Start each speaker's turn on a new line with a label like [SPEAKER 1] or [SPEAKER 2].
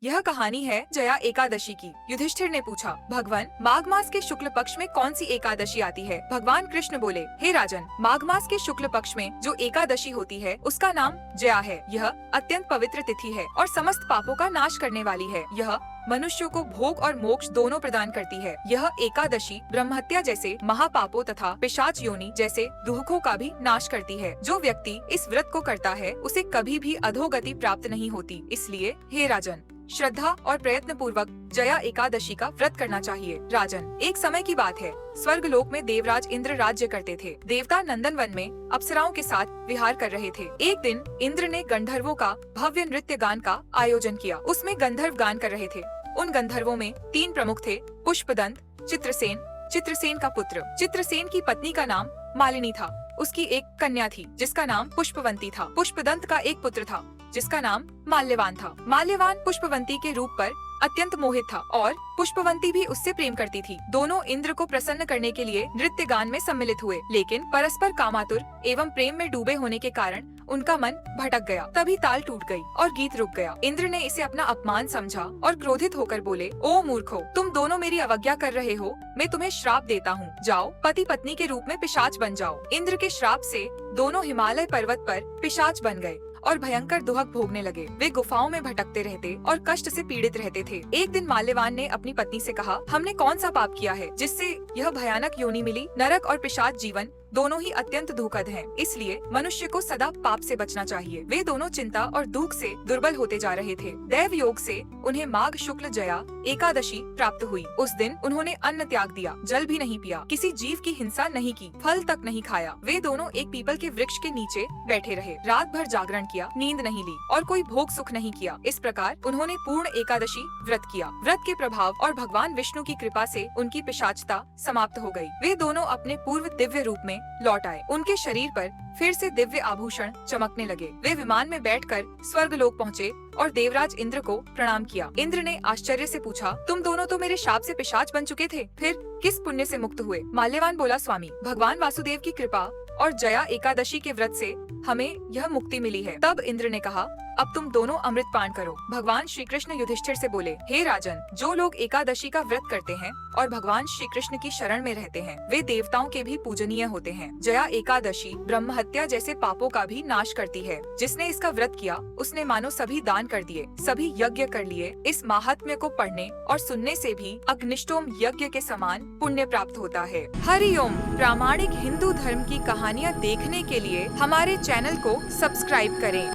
[SPEAKER 1] यह कहानी है जया एकादशी की। युधिष्ठिर ने पूछा, भगवान माघ मास के शुक्ल पक्ष में कौन सी एकादशी आती है? भगवान कृष्ण बोले, हे राजन, माघ मास के शुक्ल पक्ष में जो एकादशी होती है उसका नाम जया है। यह अत्यंत पवित्र तिथि है और समस्त पापों का नाश करने वाली है। यह मनुष्यों को भोग और मोक्ष दोनों प्रदान करती है। यह एकादशी ब्रह्महत्या जैसे महापापों तथा पिशाच योनि जैसे दुखों का भी नाश करती है। जो व्यक्ति इस व्रत को करता है उसे कभी भी अधोगति प्राप्त नहीं होती। इसलिए हे राजन, श्रद्धा और प्रयत्न पूर्वक जया एकादशी का व्रत करना चाहिए। राजन, एक समय की बात है, स्वर्ग लोक में देवराज इंद्र राज्य करते थे। देवता नंदन वन में अप्सराओं के साथ विहार कर रहे थे। एक दिन इंद्र ने गंधर्वों का भव्य नृत्य गान का आयोजन किया। उसमें गंधर्व गान कर रहे थे। उन गंधर्वों में 3 प्रमुख थे, पुष्पदंत, चित्रसेन, चित्रसेन का पुत्र। चित्रसेन की पत्नी का नाम मालिनी था। उसकी एक कन्या थी जिसका नाम पुष्पवंती था। पुष्पदंत का एक पुत्र था जिसका नाम माल्यवान था। माल्यवान पुष्पवंती के रूप पर अत्यंत मोहित था और पुष्पवंती भी उससे प्रेम करती थी। दोनों इंद्र को प्रसन्न करने के लिए नृत्य गान में सम्मिलित हुए, लेकिन परस्पर कामातुर एवं प्रेम में डूबे होने के कारण उनका मन भटक गया। तभी ताल टूट गई और गीत रुक गया। इंद्र ने इसे अपना अपमान समझा और क्रोधित होकर बोले, ओ मूर्खो, तुम दोनों मेरी अवज्ञा कर रहे हो। मैं तुम्हें श्राप देता हूँ, जाओ पति पत्नी के रूप में पिशाच बन जाओ। इंद्र के श्राप से दोनों हिमालय पर्वत पर पिशाच बन गए और भयंकर दुहक भोगने लगे। वे गुफाओं में भटकते रहते और कष्ट से पीड़ित रहते थे। एक दिन माल्यवान ने अपनी पत्नी से कहा, हमने कौन सा पाप किया है जिससे यह भयानक योनि मिली? नरक और पिशाच जीवन दोनों ही अत्यंत दुखद हैं। इसलिए मनुष्य को सदा पाप से बचना चाहिए। वे दोनों चिंता और दुख से दुर्बल होते जा रहे थे। दैव योग से उन्हें माघ शुक्ल जया एकादशी प्राप्त हुई। उस दिन उन्होंने अन्न त्याग दिया, जल भी नहीं पिया, किसी जीव की हिंसा नहीं की, फल तक नहीं खाया। वे दोनों एक पीपल के वृक्ष के नीचे बैठे रहे। रात भर जागरण किया, नींद नहीं ली और कोई भोग सुख नहीं किया। इस प्रकार उन्होंने पूर्ण एकादशी व्रत किया। व्रत के प्रभाव और भगवान विष्णु की कृपा से उनकी पिशाचता समाप्त हो गई। वे दोनों अपने पूर्व दिव्य रूप में लौट आए। उनके शरीर पर फिर से दिव्य आभूषण चमकने लगे। वे विमान में बैठकर स्वर्ग लोक पहुँचे और देवराज इंद्र को प्रणाम किया। इंद्र ने आश्चर्य से पूछा, तुम दोनों तो मेरे शाप से पिशाच बन चुके थे, फिर किस पुण्य से मुक्त हुए? माल्यवान बोला, स्वामी, भगवान वासुदेव की कृपा और जया एकादशी के व्रत से हमें यह मुक्ति मिली है। तब इंद्र ने कहा, अब तुम दोनों अमृत पान करो। भगवान श्री कृष्ण युधिष्ठिर से बोले, हे राजन, जो लोग एकादशी का व्रत करते हैं और भगवान श्री कृष्ण की शरण में रहते हैं वे देवताओं के भी पूजनीय होते हैं। जया एकादशी ब्रह्महत्या जैसे पापों का भी नाश करती है। जिसने इसका व्रत किया उसने मानो सभी दान कर दिए, सभी यज्ञ कर लिए। इस महात्म्य को पढ़ने और सुनने से भी अग्निष्टोम यज्ञ के समान पुण्य प्राप्त होता है। हरि ओम। प्रामाणिक हिंदू धर्म की कहानियाँ देखने के लिए हमारे चैनल को सब्सक्राइब करें।